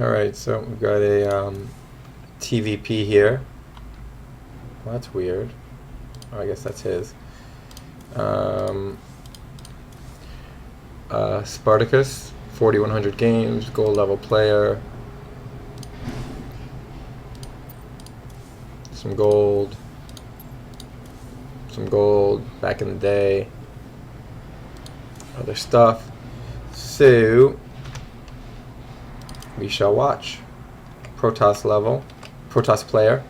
Alright, so we've got a TvP here. Well, that's weird. Oh, I guess that's his. Spartacus, 4,100 games, gold level player. Some gold. Some gold back in the day. Other stuff. So, we shall watch. Protoss level. Protoss player.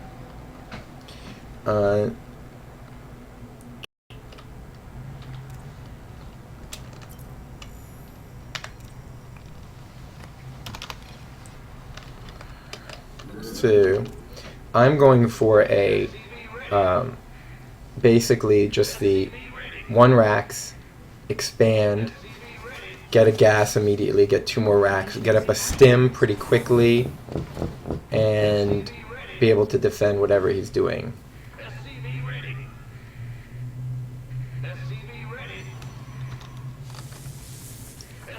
So, I'm going for a basically just the 1 racks, expand, get a gas immediately, get 2 more racks, get up a stim pretty quickly, and be able to defend whatever he's doing.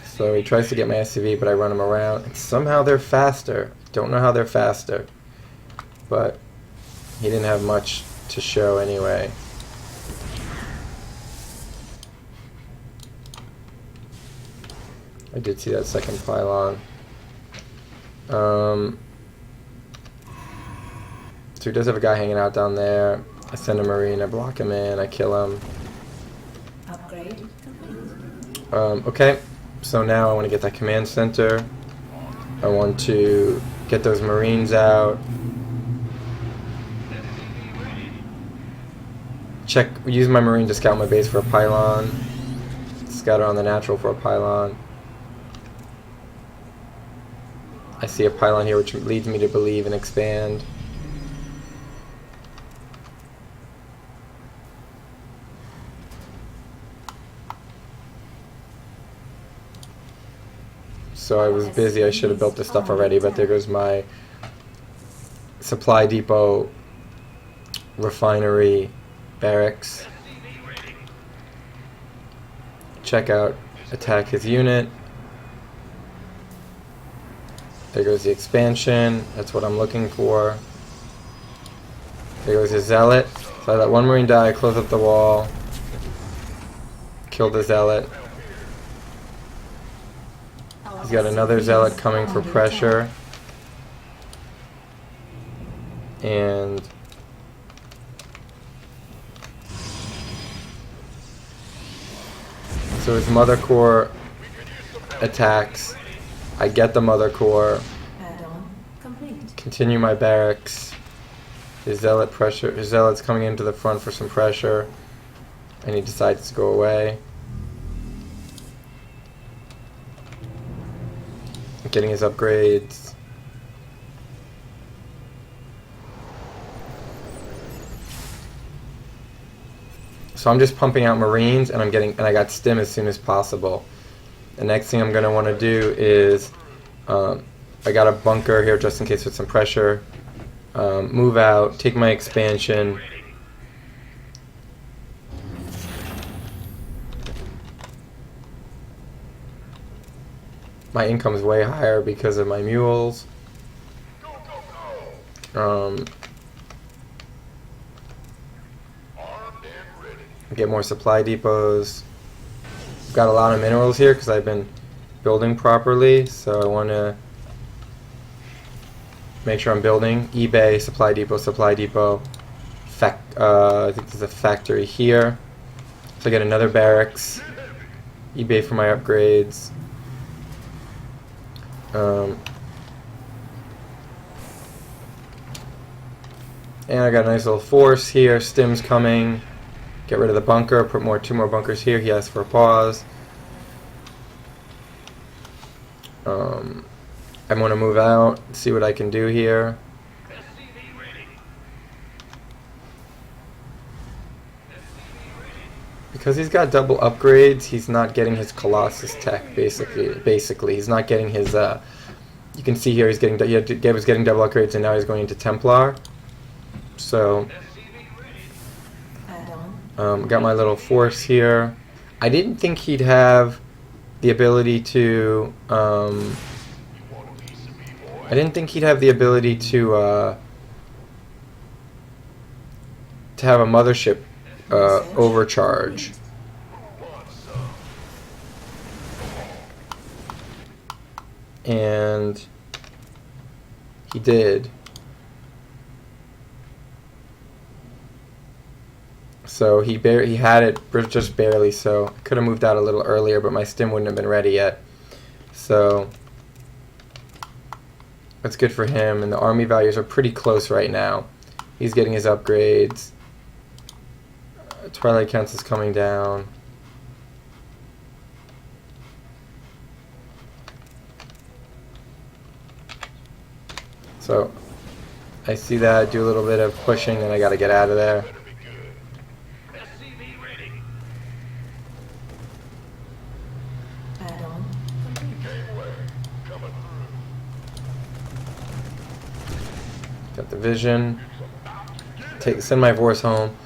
So he tries to get my SCV, but I run him around, and somehow they're faster. Don't know how they're faster, but he didn't have much to show anyway. I did see that second pylon. So he does have a guy hanging out down there. I send a marine, I block him in, I kill him. Upgrade. Okay, so now I want to get that command center. I want to get those marines out. Use my marine to scout my base for a pylon. Scout it on the natural for a pylon. I see a pylon here which leads me to believe and expand. So I was busy, I should have built this stuff already, but there goes my supply depot, refinery, barracks. Check out, attack his unit. There goes the expansion, that's what I'm looking for. There goes his zealot. So I let 1 marine die, close up the wall, kill the zealot. He's got another zealot coming for pressure. And so his mother core attacks. I get the mother core. Continue my barracks. His zealot's coming into the front for some pressure. And he decides to go away. Getting his upgrades. So I'm just pumping out marines, and I got stim as soon as possible. The next thing I'm going to want to do is I got a bunker here just in case with some pressure. Move out, take my expansion. My income is way higher because of my mules. Get more supply depots. Got a lot of minerals here because I've been building properly, so I want to make sure I'm building. eBay, supply depot, supply depot. I think there's a factory here. So I get another barracks. eBay for my upgrades. And I got a nice little force here. Stim's coming. Get rid of the bunker. Put 2 more bunkers here. He asked for a pause. I'm going to move out. See what I can do here. Because he's got double upgrades, he's not getting his Colossus tech. Basically, he's not getting his. You can see here he was getting double upgrades, and now he's going into Templar. So, got my little force here. I didn't think he'd have the ability to I didn't think he'd have the ability to have a mothership overcharge. And he did. So he had it just barely, so I could have moved out a little earlier, but my stim wouldn't have been ready yet. So that's good for him, and the army values are pretty close right now. He's getting his upgrades. Twilight Counts is coming down. So I see that, do a little bit of pushing, and I got to get out of there. Add-on complete. Got the vision. Send my Vorse home.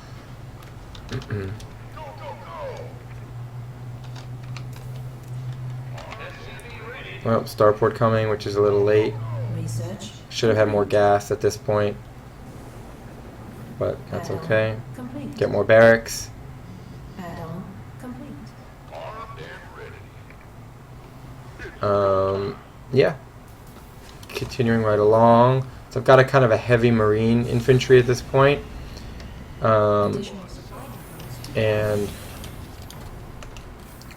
Well, starport coming, which is a little late. Research. Should have had more gas at this point, but that's Add-on okay. complete. Get more barracks. Add-on complete. Yeah. Continuing right along. So I've got a kind of a heavy marine infantry at this point. Additional supply depots. And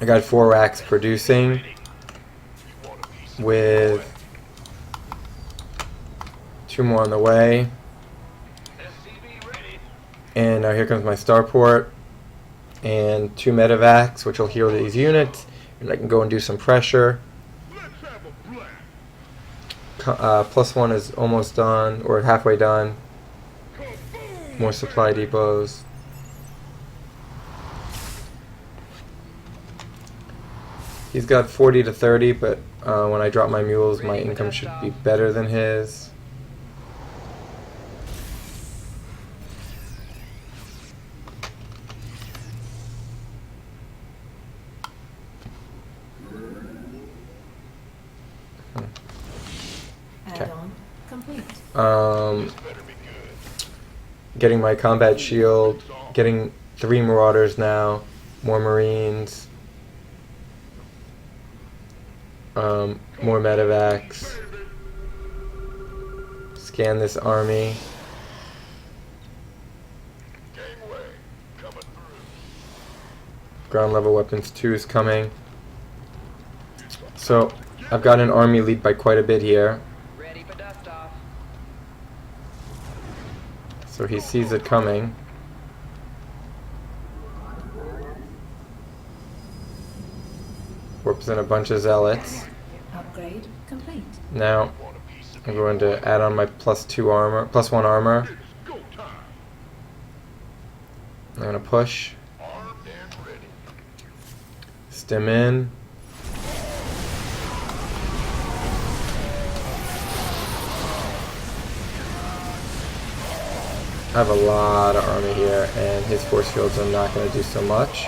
I got 4 racks producing with 2 more on the way. And now here comes my starport and 2 medevacs, which will heal these units, and I can go and do some pressure. +1 is almost done, or halfway done. More supply depots. He's got 40 to 30, but when I drop my mules, my income should be better than his. Add-on complete. Getting my combat shield, getting 3 marauders now, more marines, more medevacs. Scan this army. Ground level weapons 2 is coming. So I've got an army lead by quite a bit here. Ready for dust off. So he sees it coming. Warps in a bunch of zealots. Upgrade complete. Now I'm going to add on my +2 armor, +1 armor. I'm going to push. Stim in. I have a lot of army here, and his force fields are not going to do so much.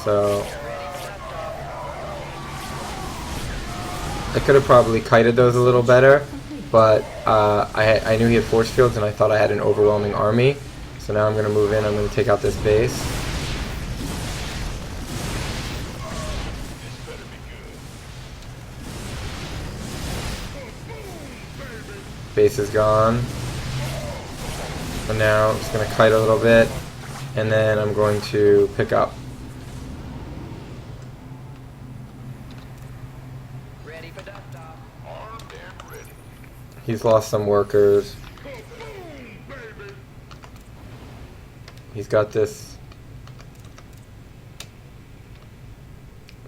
So I could have probably kited those a little better, but I knew he had force fields, and I thought I had an overwhelming army. So now I'm going to move in. I'm going to take out this base. Base is gone. And now I'm just going to kite a little bit, and then I'm going to pick up. Ready for dust off. He's lost some workers. He's got this.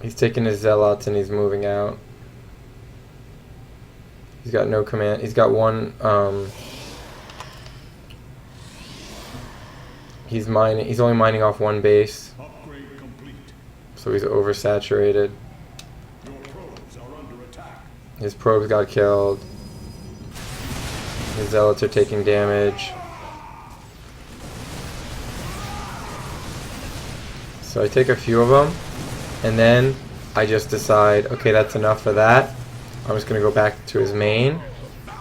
He's taking his zealots and he's moving out. He's got no command. He's got one. He's mining. He's only mining off 1 base. Upgrade complete. So he's oversaturated. Your probes are under attack. His probes got killed. His zealots are taking damage. So I take a few of them, and then I just decide, okay, that's enough for that. I'm just going to go back to his main,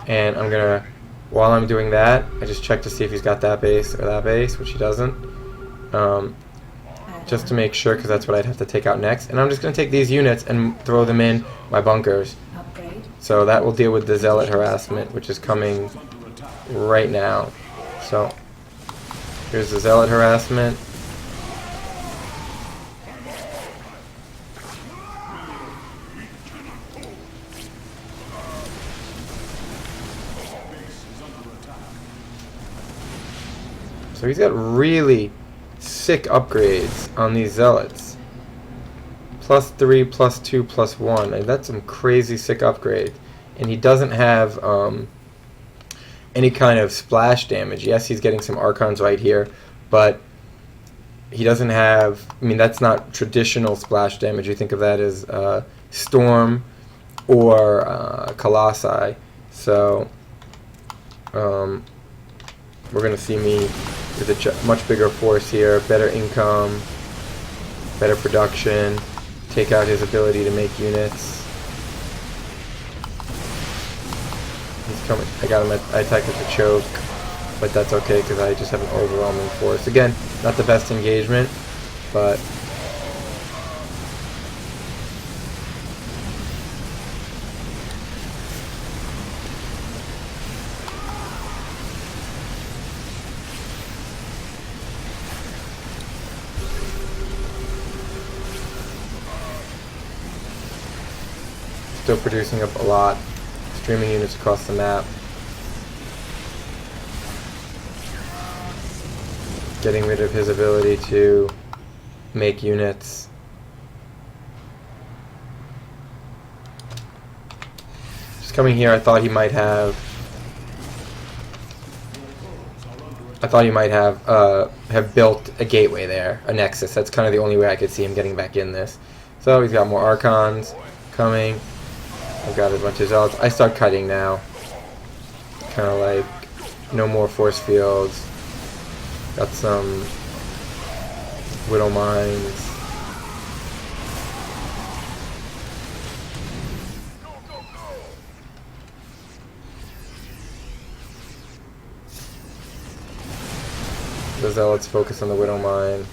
And I'm gonna, while I'm doing that, I just check to see if he's got that base or that base, which he doesn't. Just to make sure, because that's what I'd have to take out next. And I'm just gonna take these units and throw them in my bunkers. Upgrade. So that will deal with the zealot harassment, which is coming right now. So here's the zealot harassment. So he's got really sick upgrades on these zealots. +3, +2, +1. And that's some crazy sick upgrade. And he doesn't have any kind of splash damage. Yes, he's getting some Archons right here, but he doesn't have, I mean, that's not traditional splash damage. You think of that as Storm or Colossi. So we're going to see me with a much bigger force here, better income, better production, take out his ability to make units. He's coming. I got him. I attacked with a choke, but that's okay because I just have an overwhelming force. Again, not the best engagement, but still producing up a lot. Streaming units across the map. Getting rid of his ability to make units. Just coming here, I thought he might have built a gateway there, a nexus. That's kind of the only way I could see him getting back in this. So he's got more Archons coming. I've got a bunch of zealots. I start cutting now. Kind of like no more force fields. Got some Widow Mines. The zealots focus on the Widow Mine.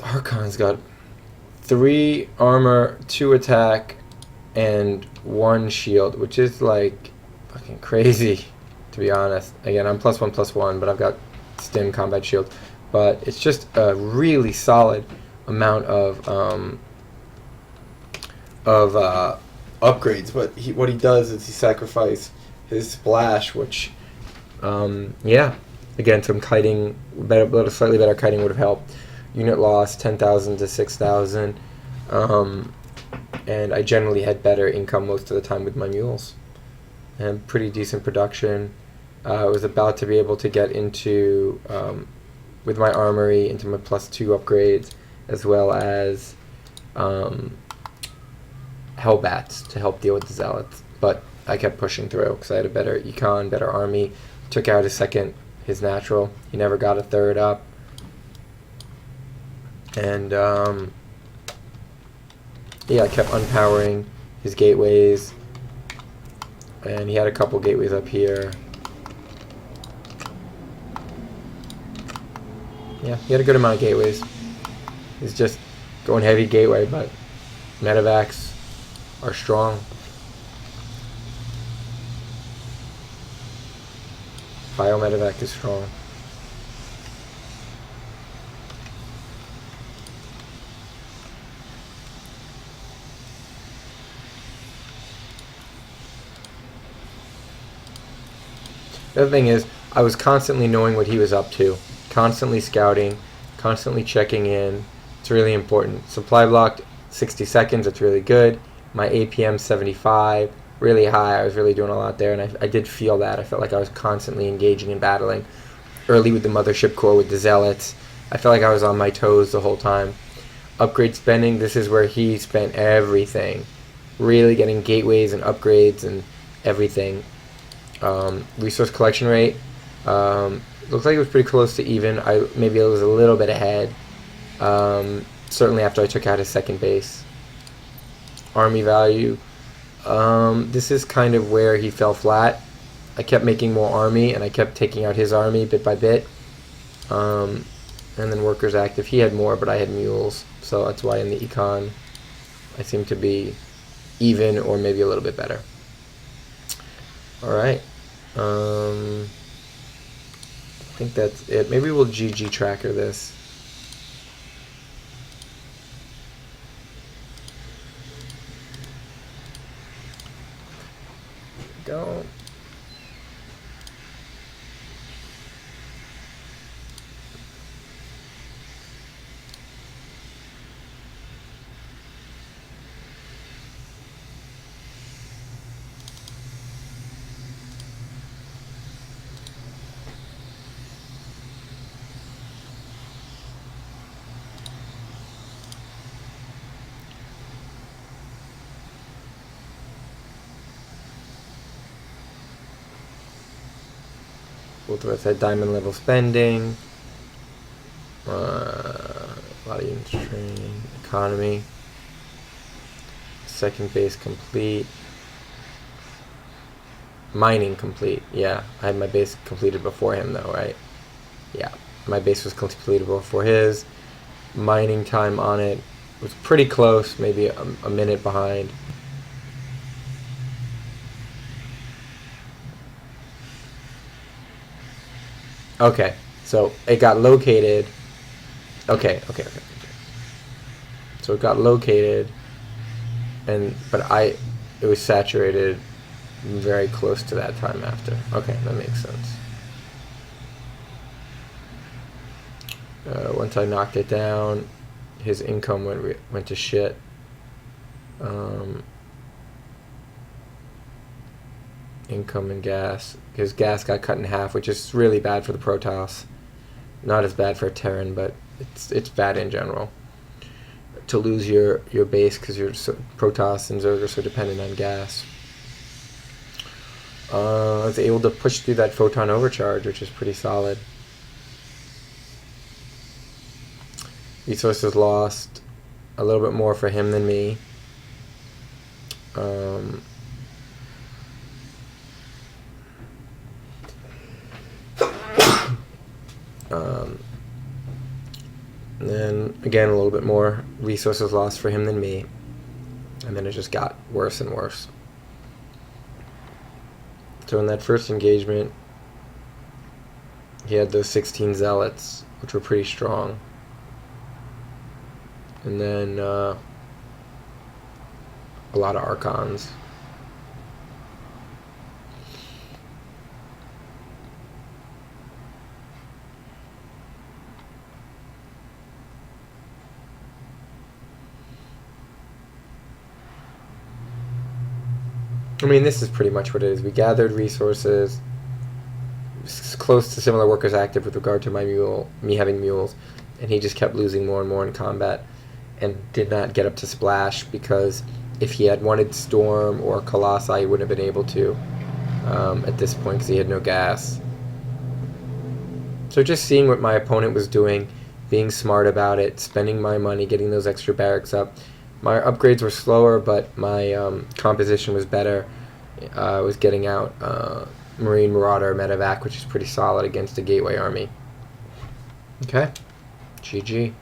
Archon's got 3 armor, 2 attack, and 1 shield, which is like fucking crazy, to be honest. Again, I'm +1/+1, but I've got stim combat shield. But it's just a really solid amount of upgrades. But what he does is he sacrifices his splash, which, yeah, again, some kiting, slightly better kiting would have helped. Unit loss 10,000 to 6,000, and I generally had better income most of the time with my mules, and pretty decent production. I was about to be able to get into, with my armory, into my +2 upgrades, as well as Hellbats to help deal with the zealots. But I kept pushing through because I had a better econ, better army. Took out his natural. He never got a 3rd up. And yeah, I kept unpowering his gateways, and he had a couple gateways up here. Yeah, he had a good amount of gateways. He's just going heavy gateway, but medevacs are strong. Bio Medevac is strong. The other thing is, I was constantly knowing what he was up to, constantly scouting, constantly checking in. It's really important. Supply blocked 60 seconds, it's really good. My APM 75, really high. I was really doing a lot there, and I did feel that. I felt like I was constantly engaging and battling. Early with the Mothership Core, with the Zealots. I felt like I was on my toes the whole time. Upgrade spending, this is where he spent everything. Really getting gateways and upgrades and everything. Resource collection rate, Looks like it was pretty close to even. Maybe it was a little bit ahead. Certainly after I took out his second base. Army value. This is kind of where he fell flat. I kept making more army, and I kept taking out his army bit by bit. And then workers active. He had more, but I had mules. So that's why in the econ I seem to be even or maybe a little bit better. Alright. I think that's it. Maybe we'll GG tracker this. Go. Both of us had diamond level spending. A lot of units trained. Economy. Second base complete. Mining complete. Yeah, I had my base completed before him though, right? Yeah, my base was completed before his. Mining time on it was pretty close, maybe a minute behind. Okay, so it got located. Okay. So it got located, but it was saturated very close to that time after. Okay, that makes sense. Once I knocked it down, his income went to shit. Income and gas. His gas got cut in half, which is really bad for the Protoss. Not as bad for a Terran, but it's bad in general. To lose your base because your Protoss and Zerg are so dependent on gas. I was able to push through that photon overcharge, which is pretty solid. Resources lost. A little bit more for him than me. And then again a little bit more resources lost for him than me, and then it just got worse and worse. So in that first engagement he had those 16 zealots, which were pretty strong, and then a lot of Archons. I mean, this is pretty much what it is. We gathered resources, close to similar workers active with regard to me having mules, and he just kept losing more and more in combat, and did not get up to splash because if he had wanted Storm or Colossi, he wouldn't have been able to at this point because he had no gas. So just seeing what my opponent was doing, being smart about it, spending my money, getting those extra barracks up. My upgrades were slower, but my composition was better. I was getting out Marine Marauder Medevac, which is pretty solid against a Gateway army. Okay, GG.